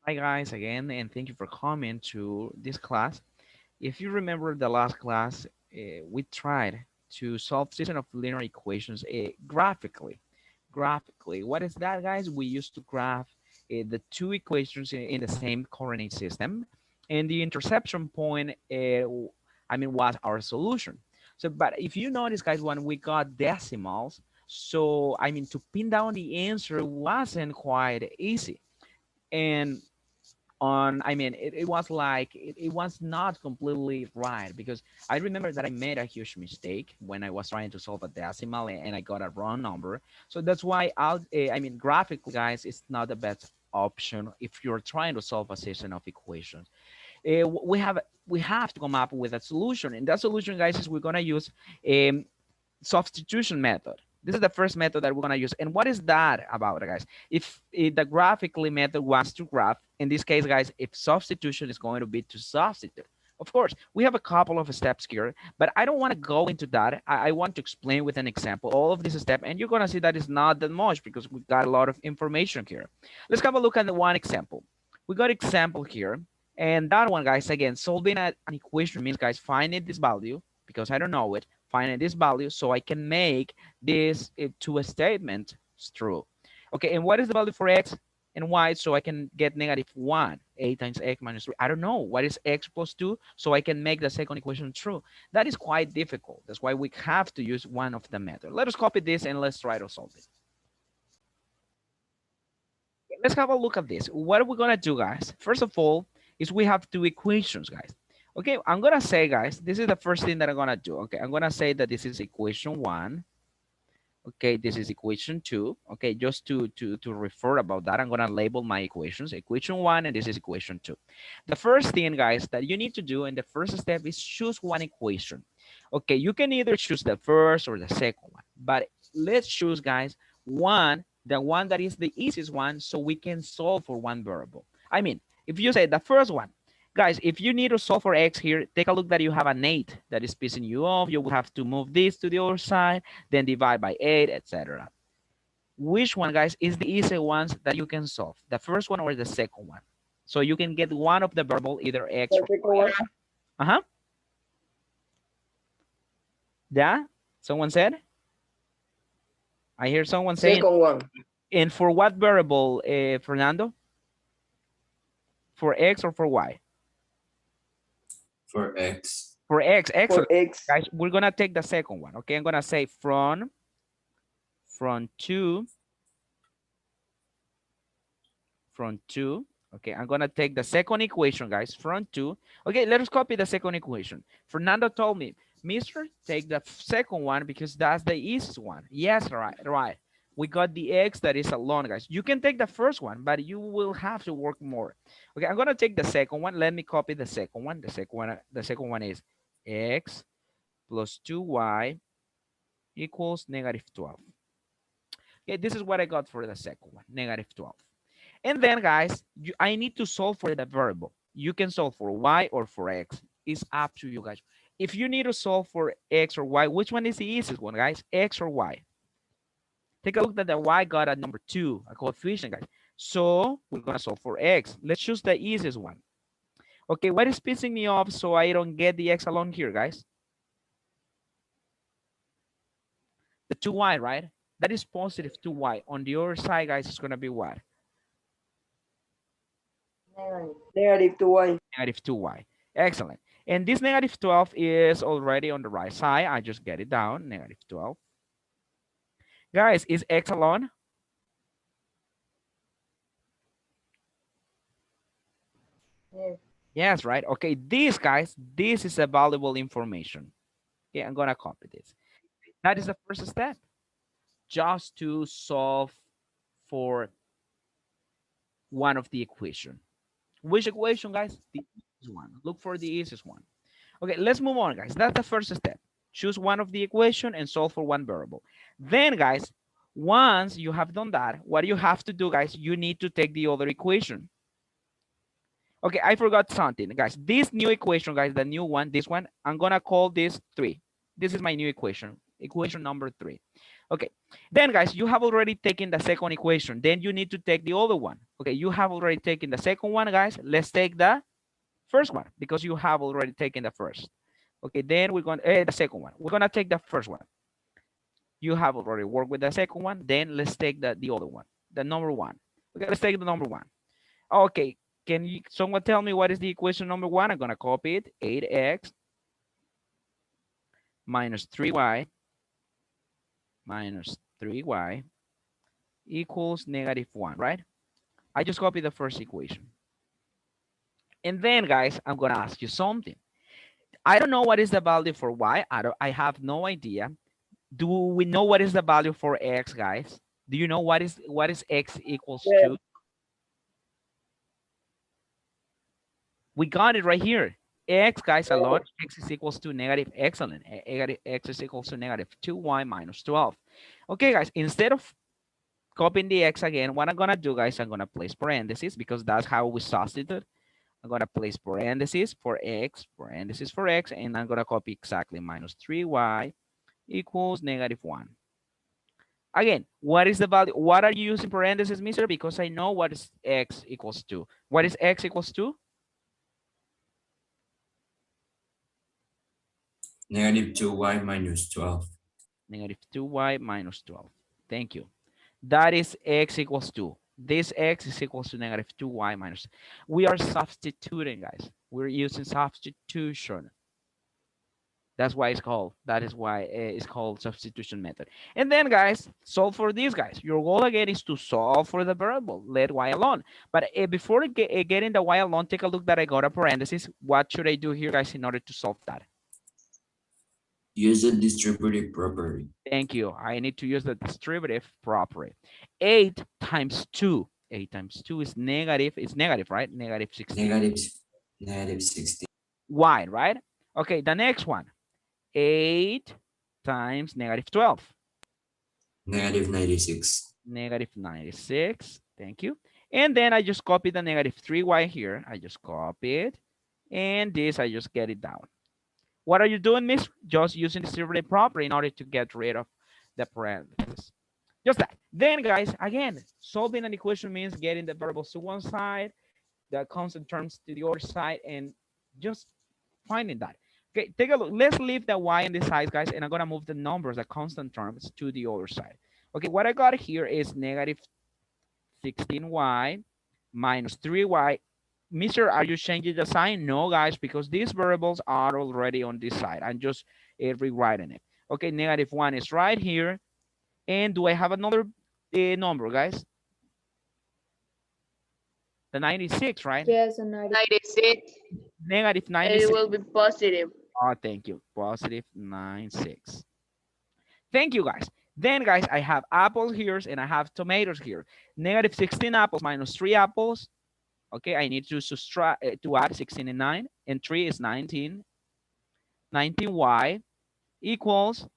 Hi guys again, and thank you for coming to this class. If you remember the last class, we tried to solve system of linear equations graphically. Graphically, what is that, guys? We used to graph the two equations in the same coordinate system, and the interception point, was our solution. So, but if you notice, guys, when we got decimals, so to pin down the answer wasn't quite easy, and it was like it was not completely right because I remember that I made a huge mistake when I was trying to solve a decimal and I got a wrong number. So that's why graphically, guys, it's not the best option if you're trying to solve a system of equations. We have to come up with a solution, and that solution, guys, is we're going to use um, substitution method. This is the first method that we're going to use. And what is that about, guys? If the graphically method wants to graph, in this case, guys, if substitution is going to be to substitute. Of course, we have a couple of steps here, but I don't want to go into that. I want to explain with an example all of this step, and you're going to see that it's not that much because we got a lot of information here. Let's have a look at the one example. We got example here, and that one, guys, again, solving an equation means, guys, finding this value because I don't know it, finding this value so I can make this to a statement true. Okay, and what is the value for x and y so I can get -1? A times x minus 3. I don't know. What is x plus 2 so I can make the second equation true? That is quite difficult. That's why we have to use one of the methods. Let us copy this and let's try to solve it. Let's have a look at this. What are we going to do, guys? First of all, is we have two equations, guys. Okay, I'm going to say, guys, this is the first thing that I'm going to do. Okay, I'm going to say that this is equation 1. Okay, this is equation 2. Okay, just to refer about that, I'm going to label my equations, equation 1, and this is equation 2. The first thing, guys, that you need to do in the first step is choose one equation. Okay, you can either choose the first or the second one, but let's choose, guys, the one that is the easiest one so we can solve for one variable. If you say the first one, guys, if you need to solve for x here, take a look that you have an 8 that is pissing you off. You will have to move this to the other side, then divide by 8, etc. Which one, guys, is the easy ones that you can solve? The first one or the second one? So you can get one of the variable, either x or y. Uh-huh. Yeah? Someone said? I hear someone saying. Second one. And for what variable, Fernando? For x or for y? For x. For x, excellent. For x. Guys, we're gonna take the second one. Okay, I'm gonna say from 2. Okay, I'm gonna take the second equation, guys, from 2. Okay, let us copy the second equation. Fernando told me, Mister, take the second one because that's the easiest one. Yes, right. We got the x that is alone, guys. You can take the first one, but you will have to work more. Okay, I'm gonna take the second one. Let me copy the second one. The second one is x plus 2y equals -12. Okay, this is what I got for the second one, -12. And then, guys, I need to solve for the variable. You can solve for y or for x. It's up to you, guys. If you need to solve for x or y, which one is the easiest one, guys? X or y? Take a look that the y got a number 2, a coefficient, guys. So we're going to solve for x. Let's choose the easiest one. Okay, what is pissing me off so I don't get the x alone here, guys? The 2y, right? That is positive 2y. On the other side, guys, it's going to be what? -2y. -2y. Excellent. And this -12 is already on the right side. I just get it down, -12. Guys, is x alone? Yes. Yes, right? Okay, this, guys, this is a valuable information. Okay, I'm going to copy this. That is the first step. Just to solve for one of the equation. Which equation, guys? The easiest one. Look for the easiest one. Okay, let's move on, guys. That's the first step. Choose one of the equation and solve for one variable. Then, guys, once you have done that, what you have to do, guys, you need to take the other equation. Okay, I forgot something, guys. This new equation, guys, the new one, this one, I'm going to call this 3. This is my new equation, equation number 3. Okay, then guys, you have already taken the second equation. Then you need to take the other one. Okay, you have already taken the second one, guys. Let's take the first one because you have already taken the first. Okay, then we're going to the second one. We're gonna take the first one. You have already worked with the second one. Then let's take the other one, the number one. Okay, let's take the number one. Okay, can you someone tell me what is the equation number one? I'm gonna copy it. 8x minus 3y minus 3y equals -1, right? I just copied the first equation. And then, guys, I'm gonna ask you something. I don't know what is the value for y. I have no idea. Do we know what is the value for x, guys? Do you know what is x equals Yes. to? We got it right here. X, guys, alone, x is equals to negative, excellent. X is equals to -2y minus 12. Okay, guys, instead of copying the x again, what I'm gonna do, guys, I'm gonna place parentheses because that's how we substitute. I'm gonna place parentheses for x, and I'm gonna copy exactly minus 3y equals -1. Again, what is the value? What are you using parentheses, mister? Because I know what is x equals to. What is x equals to? -2y minus 12. -2y minus 12. Thank you. That is x equals to. This x is equals to -2y minus. We are substituting, guys. We're using substitution. That's why it's called. That is why it's called substitution method. And then, guys, solve for these guys. Your goal again is to solve for the variable. Let y alone. But before getting the y alone, take a look that I got a parenthesis. What should I do here, guys, in order to solve that? Use the distributive property. Thank you. I need to use the distributive property. 8 times 2. 8 times 2 is negative. It's negative, right? -16. -16. Y, right? Okay, the next one. 8 times -12. -96. -96. Thank you. And then I just copy the -3y here. I just copy it. And this, I just get it down. What are you doing, miss? Just using the distributive property in order to get rid of the parentheses. Just that. Then, guys, again, solving an equation means getting the variables to one side, the constant terms to the other side, and just finding that. Okay, take a look. Let's leave the y on this side, guys, and I'm gonna move the numbers, the constant terms, to the other side. Okay, what I got here is -16y minus 3y. Mister, are you changing the sign? No, guys, because these variables are already on this side. I'm just rewriting it. Okay, -1 is right here. And do I have another number, guys? The 96, right? Yes, 96. Negative It 96. will be positive. Oh, thank you. Positive 96. Thank you, guys. Then, guys, I have apples here and I have tomatoes here. -16 apples minus 3 apples. Okay, I need to subtract to add 16 and 9, and 3 is 19. 19y equals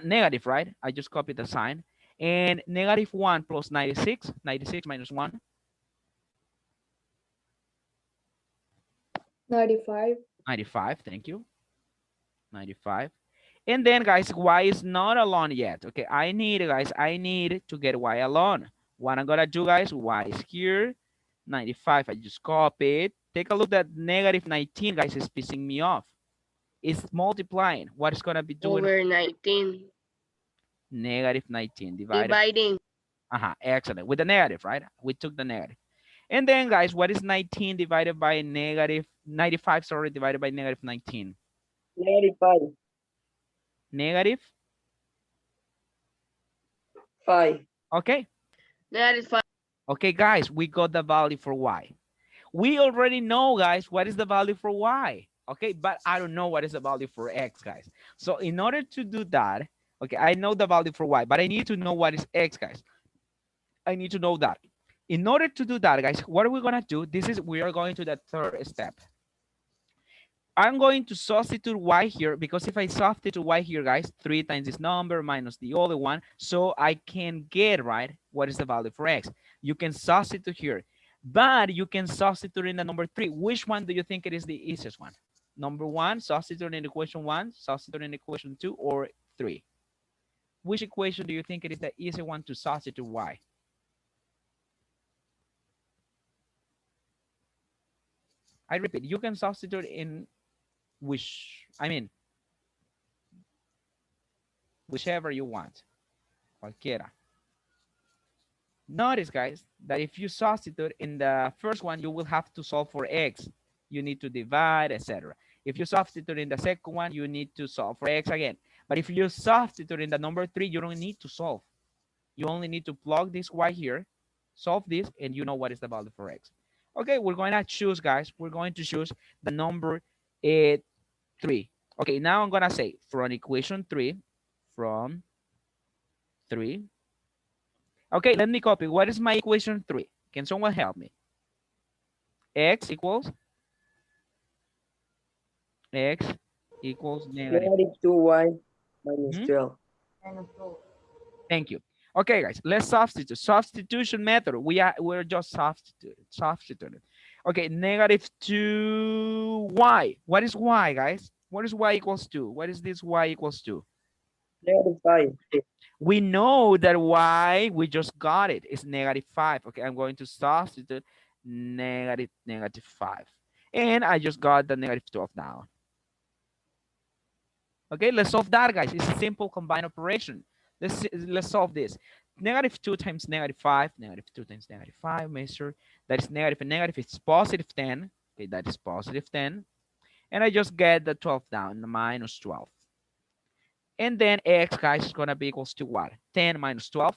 negative, right? I just copied the sign. And -1 plus 96. 96 minus 1. 95. 95, thank you. 95. And then, guys, y is not alone yet. Okay, I need to get y alone. What I'm gonna do, guys, y is here. 95, I just copy it. Take a look at -19, guys, is pissing me off. It's multiplying. What is gonna be doing? Over 19. -19 divided. Dividing. Excellent. With the negative, right? We took the negative. And then, guys, what is 19 divided by -95, sorry, divided by -19? -5. Negative? 5. Okay. That is 5. Okay, guys, we got the value for y. We already know, guys, what is the value for y. Okay, but I don't know what is the value for x, guys. So in order to do that, okay, I know the value for y, but I need to know what is x, guys. I need to know that. In order to do that, guys, what are we gonna do? We are going to the third step. I'm going to substitute y here because if I substitute y here, guys, 3 times this number minus the other one, so I can get, right, what is the value for x. You can substitute here, but you can substitute in the number 3. Which one do you think it is the easiest one? Number 1, substitute in equation 1, substitute in equation 2, or 3? Which equation do you think it is the easy one to substitute y? I repeat, you can substitute in whichever you want, cualquiera. Notice, guys, that if you substitute in the first one, you will have to solve for x. You need to divide, etc. If you substitute in the second one, you need to solve for x again. But if you substitute in the number 3, you don't need to solve. You only need to plug this y here, solve this, and you know what is the value for x. Okay, we're going to choose, guys. We're going to choose the number 3. Okay, now I'm going to say from equation 3, from 3. Okay, let me copy. What is my equation 3? Can someone help me? X equals negative. Negative 2y minus Mhm. 12. Thank you. Okay, guys, let's substitute. Substitution method. We're just substituting. Okay, negative 2y. What is y, guys? What is y equals to? What is this y equals to? Negative 5. We know that y, we just got it. It's negative 5. Okay, I'm going to substitute negative 5. And I just got the negative 12 down. Okay, let's solve that, guys. It's a simple combined operation. Let's solve this. Negative 2 times negative 5. Negative 2 times negative 5. Make sure that is negative and negative. It's positive 10. Okay, that is positive 10. And I just get the 12 down, the minus 12. And then x, guys, is going to be equals to what? 10 minus 12.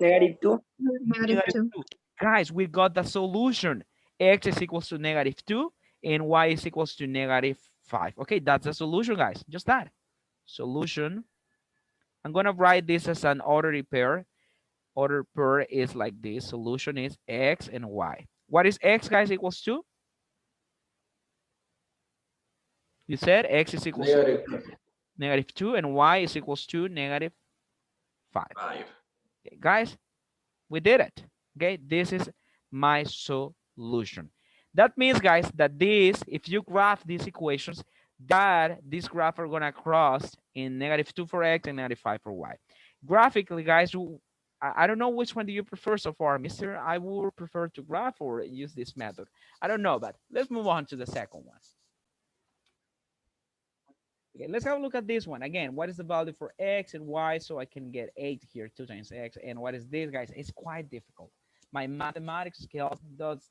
Negative 2. Negative 2. Guys, we got the solution. X is equals to negative 2 and y is equals to negative 5. Okay, that's the solution, guys. Just that. Solution. I'm going to write this as an ordered pair. Ordered pair is like this. Solution is x and y. What is x, guys, equals to? You said x is equals to negative 2 and y is equals to negative 5. Okay, guys, we did it. Okay, this is my solution. That means, guys, that this, if you graph these equations, that this graph are gonna cross in negative 2 for x and negative 5 for y. Graphically, guys, I don't know which one do you prefer so far, Mister. I would prefer to graph or use this method. I don't know, but let's move on to the second one. Okay, let's have a look at this one. Again, what is the value for x and y? So I can get 8 here, 2 times x. And what is this, guys? It's quite difficult. My mathematics skills does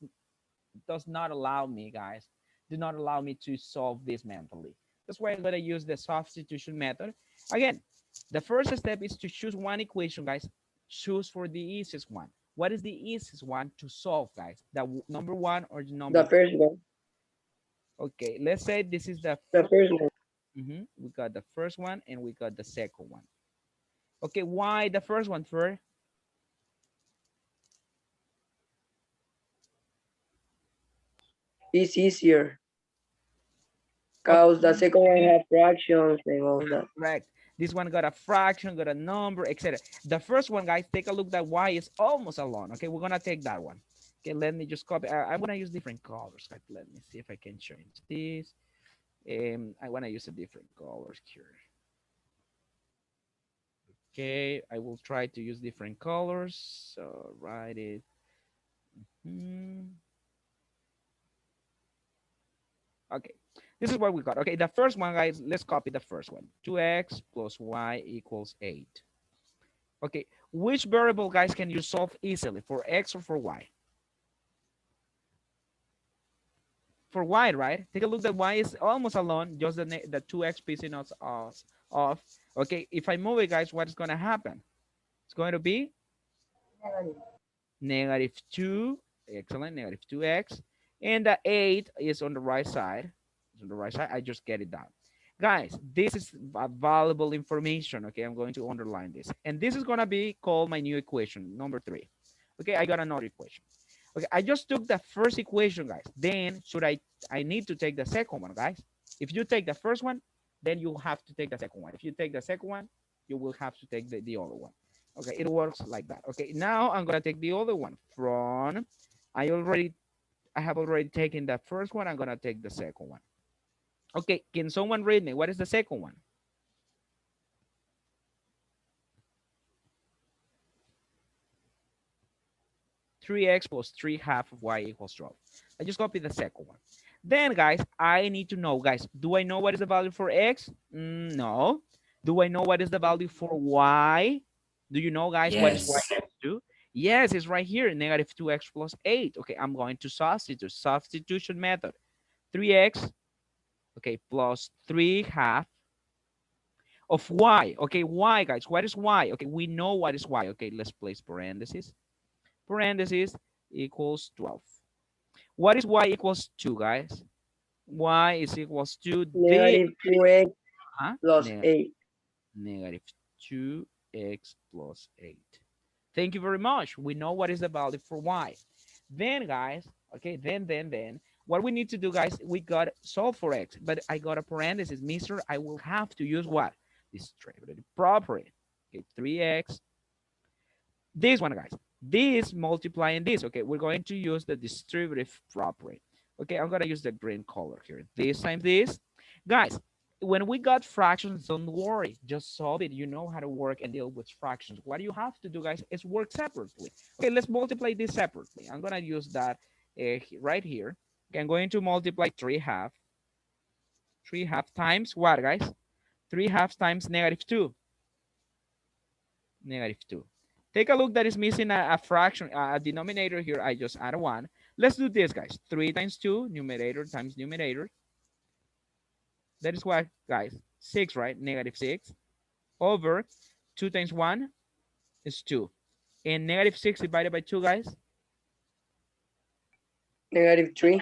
not allow me, guys, do not allow me to solve this mentally. That's why I'm going to use the substitution method. Again, the first step is to choose one equation, guys. Choose for the easiest one. What is the easiest one to solve, guys? The number 1 or the number The first one. Okay, let's say this is the first one. We got the first one and we got the second one. Okay, why the first one first? It's easier. Because the second one have fractions and all that. Correct. This one got a fraction, got a number, etc. The first one, guys, take a look that y is almost alone. Okay, we're gonna take that one. Okay, let me just copy. I'm gonna use different colors. Let me see if I can change this. I wanna use a different colors here. Okay, I will try to use different colors. So write it. Okay, this is what we got. Okay, the first one, guys, let's copy the first one. 2x plus y equals 8. Okay, which variable, guys, can you solve easily, for x or for y? For y, right? Take a look that y is almost alone, just the 2x pissing us off. Okay, if I move it, guys, what is going to happen? It's going to be negative 2, excellent, negative 2x. And the 8 is on the right side. It's on the right side. I just get it down. Guys, this is valuable information. Okay, I'm going to underline this. And this is going to be called my new equation, number 3. Okay, I got another equation. Okay, I just took the first equation, guys. Then I need to take the second one, guys. If you take the first one, then you have to take the second one. If you take the second one, you will have to take the other one. Okay, it works like that. Okay, now I'm gonna take the other one from, I have already taken the first one. I'm gonna take the second one. Okay, can someone read me? What is the second one? 3x plus 3 half of y equals 12. I just copy the second one. Then, guys, I need to know, guys, do I know what is the value for x? No. Do I know what is the value for y? Do you know, guys, what is y Yes. equals to? Yes, it's right here, negative 2x plus 8. Okay, I'm going to substitute. Substitution method. 3x, okay, plus 3 half of y. Okay, y, guys, what is y? Okay, we know what is y. Okay, let's place parentheses. Parentheses equals 12. What is y equals to, guys? Y is equals to this, Negative 2x huh? plus 8. Negative 2x plus 8. Thank you very much. We know what is the value for y. Then, guys, okay, then, what we need to do, guys, we got solve for x, but I got a parenthesis. Mister, I will have to use what? Distributive property. Okay, 3x. This one, guys, this multiplying this. Okay, we're going to use the distributive property. Okay, I'm gonna use the green color here. This times this. Guys, when we got fractions, don't worry, just solve it. You know how to work and deal with fractions. What you have to do, guys, is work separately. Okay, let's multiply this separately. I'm gonna use that right here. Okay, I'm going to multiply 3 half times what, guys? 3 halves times negative 2. Negative 2. Take a look, that is missing a fraction, a denominator here. I just add a 1. Let's do this, guys. 3 times 2, numerator times numerator. That is what, guys? 6, right? Negative 6 over 2 times 1 is 2. And negative 6 divided by 2, guys? Negative 3.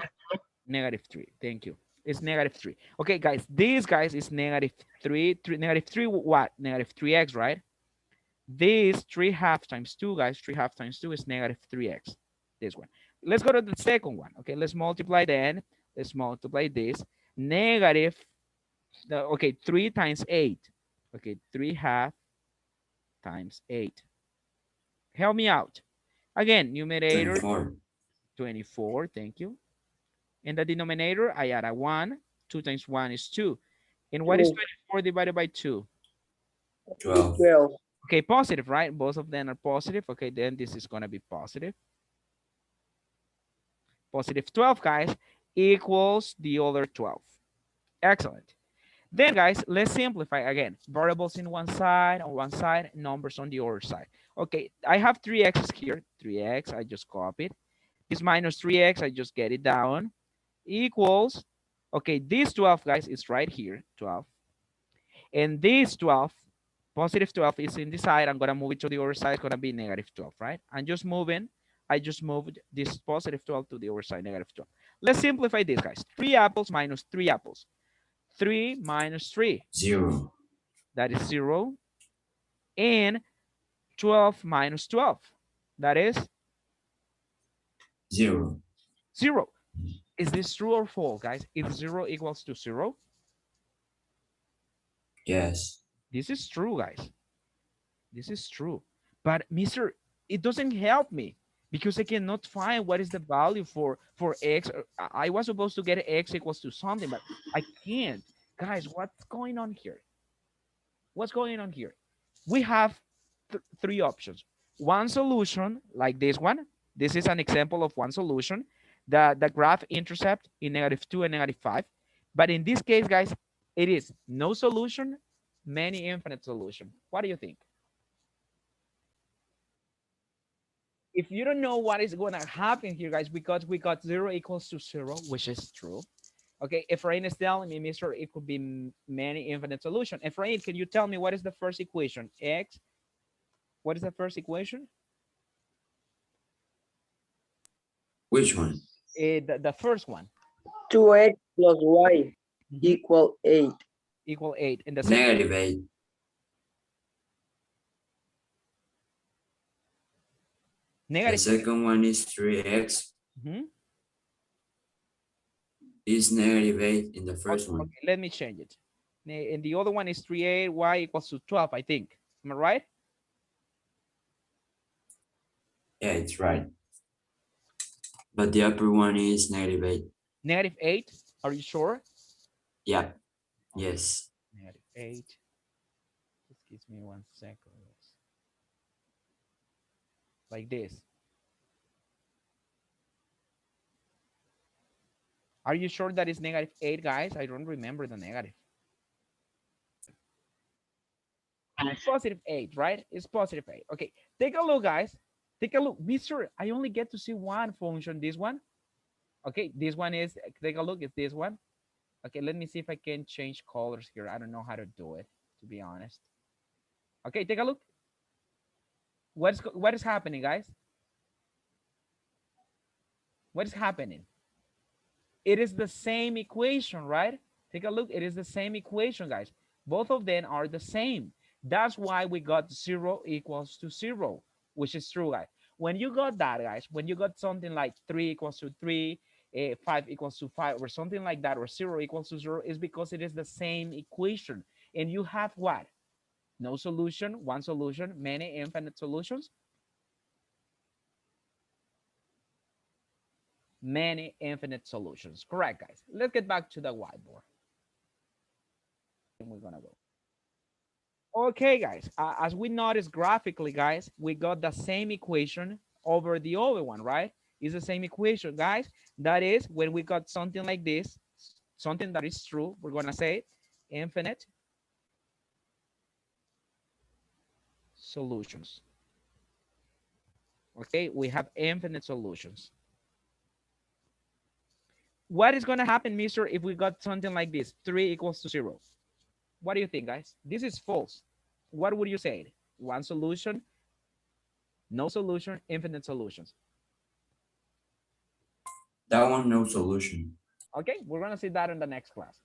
Negative 3. Thank you. It's negative 3. Okay, guys. This, guys, is negative 3. Negative 3 what? Negative 3x, right? This 3 half times 2, guys, 3 half times 2 is negative 3x. This one. Let's go to the second one. Okay, let's multiply then. Let's multiply this. Negative, okay, 3 times 8. Okay, 3 half times 8. Help me out. Again, numerator, 24. 24. Thank you. In the denominator, I add a 1. 2 times 1 is 2. And what is 2. 24 divided by 2? 12. 12. Okay, positive, right? Both of them are positive. Okay, then this is going to be positive. Positive 12, guys, equals the other 12. Excellent. Then, guys, let's simplify again. Variables on one side, numbers on the other side. Okay, I have 3x's here. 3x, I just copied. This minus 3x, I just get it down. Equals, okay, this 12, guys, is right here, 12. And this 12, positive 12 is in this side. I'm going to move it to the other side. It's going to be negative 12, right? I'm just moving. I just moved this positive 12 to the other side, negative 12. Let's simplify this, guys. 3 apples minus 3 apples. 3 minus 3. 0. That is 0. And 12 minus 12. That is 0. 0. Is this true or false, guys? If 0 equals to 0, Yes. this is true, guys. This is true. But, Mister, it doesn't help me because I cannot find what is the value for x. I was supposed to get x equals to something, but I can't. Guys, what's going on here? What's going on here? We have 3 options. One solution, like this one. This is an example of one solution. The graph intercept in -2 and -5. But in this case, guys, it is no solution, many infinite solution. What do you think? If you don't know what is going to happen here, guys, because we got 0 equals to 0, which is true. Okay, Efrain is telling me, Mister, it could be many infinite solution. Efrain, can you tell me what is the first equation? X, what is the first equation? Which one? The first one. 2x plus y equal 8. Equal 8. And the second, Negative 8. The negative. second one is 3x. Mhm. Is negative 8 in the first Okay, one. okay, let me change it. And the other one is 3a, y equals to 12, I think. Am I right? Yeah, it's right. But the upper one is negative 8. Negative 8. Are you sure? Yeah. Okay, Yes. -8. Just gives me 1 second. Like this. Are you sure that is -8, guys? I don't remember the negative. It's +8, right? It's +8. Okay, take a look, guys. Take a look. Be sure, I only get to see one function, this one. Okay, this one is, take a look, it's this one. Okay, let me see if I can change colors here. I don't know how to do it, to be honest. Okay, take a look. What is happening, guys? What is happening? It is the same equation, right? Take a look. It is the same equation, guys. Both of them are the same. That's why we got 0 equals to 0, which is true, guys. When you got that, guys, when you got something like 3 equals to 3, 5 equals to 5, or something like that, or 0 equals to 0, is because it is the same equation. And you have what? No solution, one solution, many infinite solutions. Many infinite solutions. Correct, guys. Let's get back to the whiteboard. And we're gonna go. Okay, guys. As we noticed graphically, guys, we got the same equation over the other one, right? It's the same equation, guys. That is when we got something like this, something that is true, we're gonna say infinite solutions. Okay, we have infinite solutions. What is gonna happen, mister, if we got something like this, 3 equals to 0? What do you think, guys? This is false. What would you say? One solution, no solution, infinite solutions. That one, no solution. Okay, we're gonna see that in the next class.